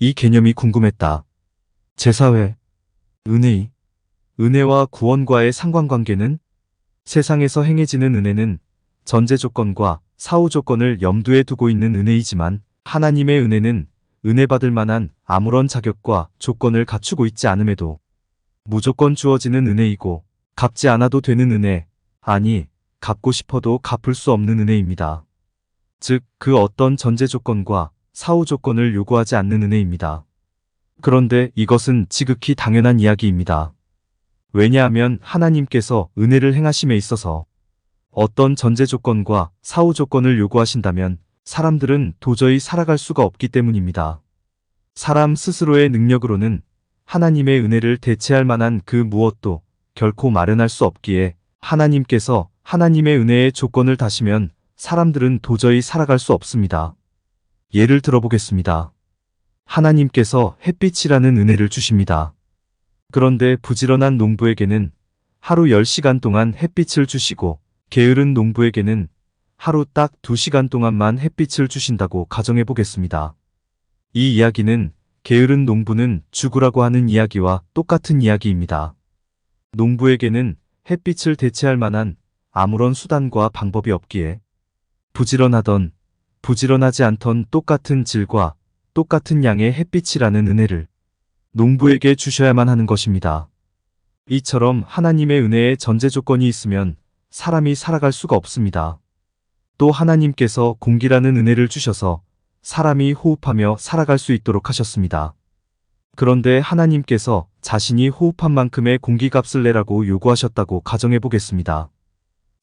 이 개념이 궁금했다. 제사회, 은혜, 은혜와 구원과의 상관관계는? 세상에서 행해지는 은혜는 전제 조건과 사후 조건을 염두에 두고 있는 은혜이지만 하나님의 은혜는 은혜 받을 만한 아무런 자격과 조건을 갖추고 있지 않음에도 무조건 주어지는 은혜이고 갚지 않아도 되는 은혜, 아니 갚고 싶어도 갚을 수 없는 은혜입니다. 즉, 그 어떤 전제 조건과 사후 조건을 요구하지 않는 은혜입니다. 그런데 이것은 지극히 당연한 이야기입니다. 왜냐하면 하나님께서 은혜를 행하심에 있어서 어떤 전제 조건과 사후 조건을 요구하신다면 사람들은 도저히 살아갈 수가 없기 때문입니다. 사람 스스로의 능력으로는 하나님의 은혜를 대체할 만한 그 무엇도 결코 마련할 수 없기에 하나님께서 하나님의 은혜의 조건을 다시면 사람들은 도저히 살아갈 수 없습니다. 예를 들어보겠습니다. 하나님께서 햇빛이라는 은혜를 주십니다. 그런데 부지런한 농부에게는 하루 10시간 동안 햇빛을 주시고 게으른 농부에게는 하루 딱 2시간 동안만 햇빛을 주신다고 가정해 보겠습니다. 이 이야기는 게으른 농부는 죽으라고 하는 이야기와 똑같은 이야기입니다. 농부에게는 햇빛을 대체할 만한 아무런 수단과 방법이 없기에 부지런하던 부지런하지 않던 똑같은 질과 똑같은 양의 햇빛이라는 은혜를 농부에게 주셔야만 하는 것입니다. 이처럼 하나님의 은혜에 전제 조건이 있으면 사람이 살아갈 수가 없습니다. 또 하나님께서 공기라는 은혜를 주셔서 사람이 호흡하며 살아갈 수 있도록 하셨습니다. 그런데 하나님께서 자신이 호흡한 만큼의 공기값을 내라고 요구하셨다고 가정해 보겠습니다.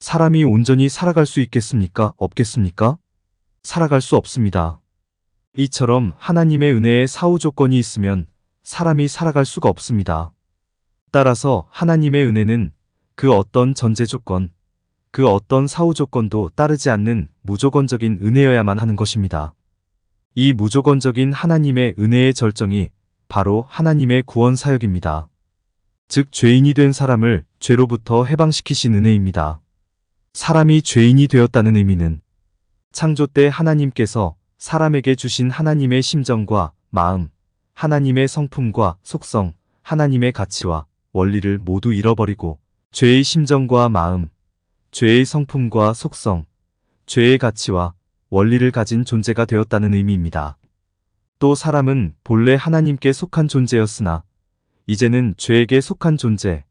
사람이 온전히 살아갈 수 있겠습니까? 없겠습니까? 살아갈 수 없습니다. 이처럼 하나님의 은혜에 사후 조건이 있으면 사람이 살아갈 수가 없습니다. 따라서 하나님의 은혜는 그 어떤 전제 조건, 그 어떤 사후 조건도 따르지 않는 무조건적인 은혜여야만 하는 것입니다. 이 무조건적인 하나님의 은혜의 절정이 바로 하나님의 구원 사역입니다. 즉, 죄인이 된 사람을 죄로부터 해방시키신 은혜입니다. 사람이 죄인이 되었다는 의미는 창조 때 하나님께서 사람에게 주신 하나님의 심정과 마음, 하나님의 성품과 속성, 하나님의 가치와 원리를 모두 잃어버리고 죄의 심정과 마음, 죄의 성품과 속성, 죄의 가치와 원리를 가진 존재가 되었다는 의미입니다. 또 사람은 본래 하나님께 속한 존재였으나 이제는 죄에게 속한 존재,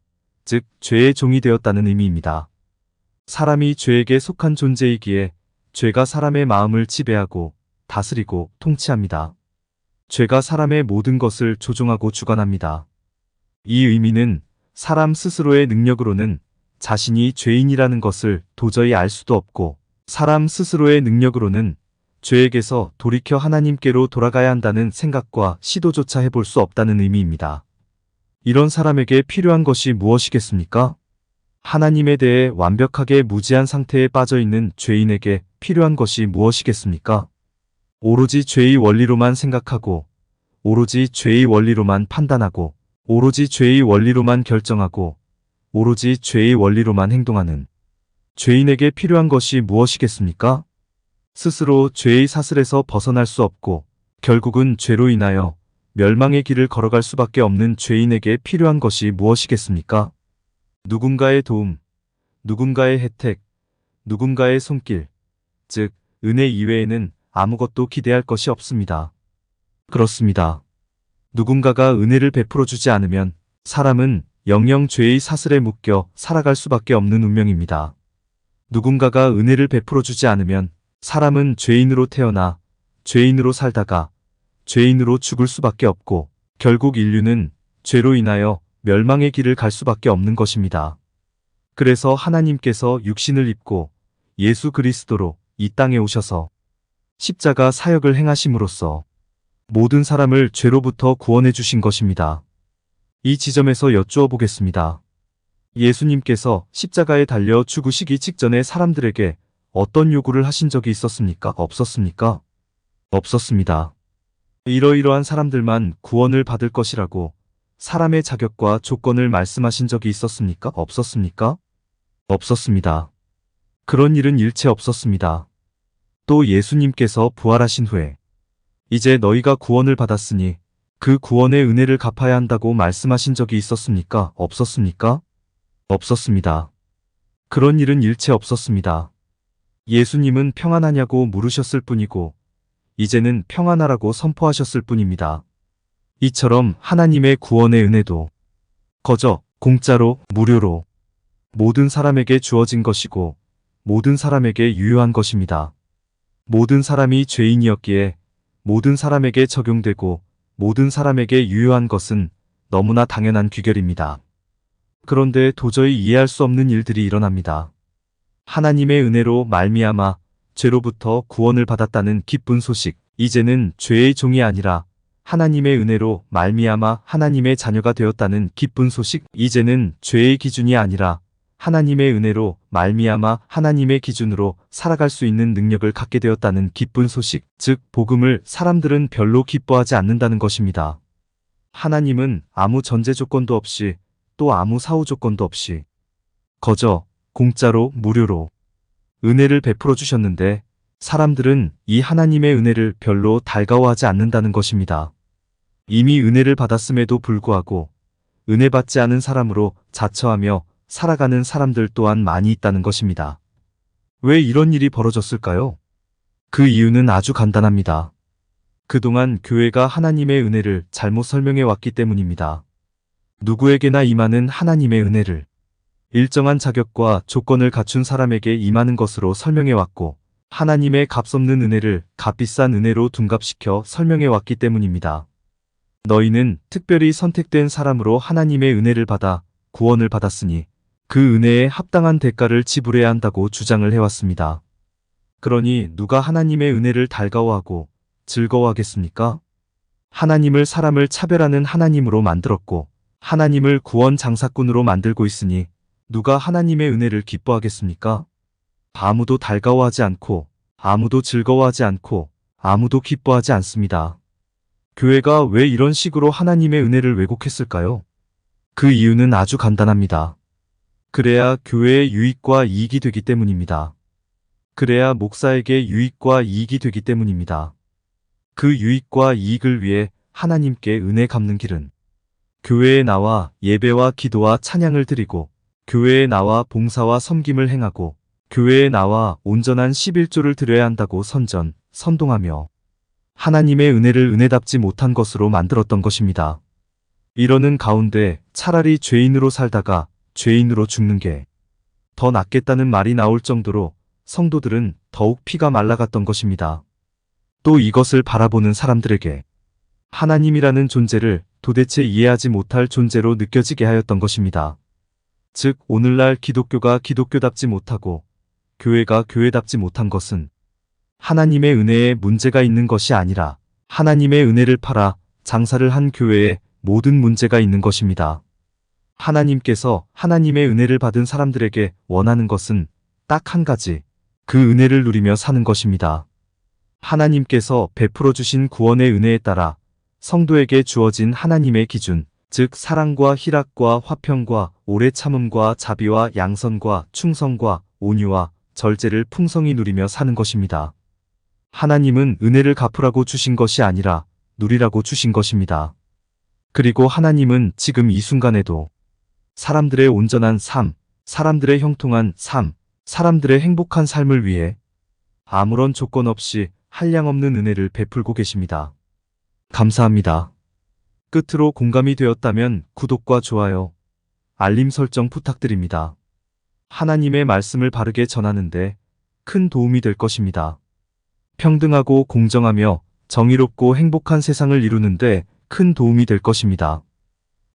즉 죄의 종이 되었다는 의미입니다. 사람이 죄에게 속한 존재이기에 죄가 사람의 마음을 지배하고 다스리고 통치합니다. 죄가 사람의 모든 것을 조종하고 주관합니다. 이 의미는 사람 스스로의 능력으로는 자신이 죄인이라는 것을 도저히 알 수도 없고 사람 스스로의 능력으로는 죄에게서 돌이켜 하나님께로 돌아가야 한다는 생각과 시도조차 해볼 수 없다는 의미입니다. 이런 사람에게 필요한 것이 무엇이겠습니까? 하나님에 대해 완벽하게 무지한 상태에 빠져있는 죄인에게 필요한 것이 무엇이겠습니까? 오로지 죄의 원리로만 생각하고 오로지 죄의 원리로만 판단하고 오로지 죄의 원리로만 결정하고 오로지 죄의 원리로만 행동하는 죄인에게 필요한 것이 무엇이겠습니까? 스스로 죄의 사슬에서 벗어날 수 없고 결국은 죄로 인하여 멸망의 길을 걸어갈 수밖에 없는 죄인에게 필요한 것이 무엇이겠습니까? 누군가의 도움, 누군가의 혜택, 누군가의 손길, 즉 은혜 이외에는 아무것도 기대할 것이 없습니다. 그렇습니다. 누군가가 은혜를 베풀어 주지 않으면 사람은 영영 죄의 사슬에 묶여 살아갈 수밖에 없는 운명입니다. 누군가가 은혜를 베풀어 주지 않으면 사람은 죄인으로 태어나 죄인으로 살다가 죄인으로 죽을 수밖에 없고 결국 인류는 죄로 인하여 멸망의 길을 갈 수밖에 없는 것입니다. 그래서 하나님께서 육신을 입고 예수 그리스도로 이 땅에 오셔서 십자가 사역을 행하심으로써 모든 사람을 죄로부터 구원해 주신 것입니다. 이 지점에서 여쭈어 보겠습니다. 예수님께서 십자가에 달려 죽으시기 직전에 사람들에게 어떤 요구를 하신 적이 있었습니까? 없었습니까? 없었습니다. 이러이러한 사람들만 구원을 받을 것이라고 사람의 자격과 조건을 말씀하신 적이 있었습니까? 없었습니까? 없었습니다. 그런 일은 일체 없었습니다. 또 예수님께서 부활하신 후에 이제 너희가 구원을 받았으니 그 구원의 은혜를 갚아야 한다고 말씀하신 적이 있었습니까? 없었습니까? 없었습니다. 그런 일은 일체 없었습니다. 예수님은 평안하냐고 물으셨을 뿐이고 이제는 평안하라고 선포하셨을 뿐입니다. 이처럼 하나님의 구원의 은혜도 거저 공짜로 무료로 모든 사람에게 주어진 것이고 모든 사람에게 유효한 것입니다. 모든 사람이 죄인이었기에 모든 사람에게 적용되고 모든 사람에게 유효한 것은 너무나 당연한 귀결입니다. 그런데 도저히 이해할 수 없는 일들이 일어납니다. 하나님의 은혜로 말미암아 죄로부터 구원을 받았다는 기쁜 소식, 이제는 죄의 종이 아니라 하나님의 은혜로 말미암아 하나님의 자녀가 되었다는 기쁜 소식, 이제는 죄의 기준이 아니라 하나님의 은혜로 말미암아 하나님의 기준으로 살아갈 수 있는 능력을 갖게 되었다는 기쁜 소식, 즉 복음을 사람들은 별로 기뻐하지 않는다는 것입니다. 하나님은 아무 전제 조건도 없이 또 아무 사후 조건도 없이 거저 공짜로 무료로 은혜를 베풀어 주셨는데 사람들은 이 하나님의 은혜를 별로 달가워하지 않는다는 것입니다. 이미 은혜를 받았음에도 불구하고 은혜 받지 않은 사람으로 자처하며 살아가는 사람들 또한 많이 있다는 것입니다. 왜 이런 일이 벌어졌을까요? 그 이유는 아주 간단합니다. 그동안 교회가 하나님의 은혜를 잘못 설명해 왔기 때문입니다. 누구에게나 임하는 하나님의 은혜를 일정한 자격과 조건을 갖춘 사람에게 임하는 것으로 설명해 왔고 하나님의 값없는 은혜를 값비싼 은혜로 둔갑시켜 설명해 왔기 때문입니다. 너희는 특별히 선택된 사람으로 하나님의 은혜를 받아 구원을 받았으니 그 은혜에 합당한 대가를 지불해야 한다고 주장을 해왔습니다. 그러니 누가 하나님의 은혜를 달가워하고 즐거워하겠습니까? 하나님을 사람을 차별하는 하나님으로 만들었고 하나님을 구원 장사꾼으로 만들고 있으니 누가 하나님의 은혜를 기뻐하겠습니까? 아무도 달가워하지 않고 아무도 즐거워하지 않고 아무도 기뻐하지 않습니다. 교회가 왜 이런 식으로 하나님의 은혜를 왜곡했을까요? 그 이유는 아주 간단합니다. 그래야 교회의 유익과 이익이 되기 때문입니다. 그래야 목사에게 유익과 이익이 되기 때문입니다. 그 유익과 이익을 위해 하나님께 은혜 갚는 길은 교회에 나와 예배와 기도와 찬양을 드리고 교회에 나와 봉사와 섬김을 행하고 교회에 나와 온전한 11조를 드려야 한다고 선동하며 하나님의 은혜를 은혜답지 못한 것으로 만들었던 것입니다. 이러는 가운데 차라리 죄인으로 살다가 죄인으로 죽는 게 더 낫겠다는 말이 나올 정도로 성도들은 더욱 피가 말라갔던 것입니다. 또 이것을 바라보는 사람들에게 하나님이라는 존재를 도대체 이해하지 못할 존재로 느껴지게 하였던 것입니다. 즉 오늘날 기독교가 기독교답지 못하고 교회가 교회답지 못한 것은 하나님의 은혜에 문제가 있는 것이 아니라 하나님의 은혜를 팔아 장사를 한 교회에 모든 문제가 있는 것입니다. 하나님께서 하나님의 은혜를 받은 사람들에게 원하는 것은 딱 한 가지, 그 은혜를 누리며 사는 것입니다. 하나님께서 베풀어 주신 구원의 은혜에 따라 성도에게 주어진 하나님의 기준, 즉 사랑과 희락과 화평과 오래 참음과 자비와 양선과 충성과 온유와 절제를 풍성히 누리며 사는 것입니다. 하나님은 은혜를 갚으라고 주신 것이 아니라 누리라고 주신 것입니다. 그리고 하나님은 지금 이 순간에도 사람들의 온전한 삶, 사람들의 형통한 삶, 사람들의 행복한 삶을 위해 아무런 조건 없이 한량없는 은혜를 베풀고 계십니다. 감사합니다. 끝으로 공감이 되었다면 구독과 좋아요, 알림 설정 부탁드립니다. 하나님의 말씀을 바르게 전하는데 큰 도움이 될 것입니다. 평등하고 공정하며 정의롭고 행복한 세상을 이루는데 큰 도움이 될 것입니다.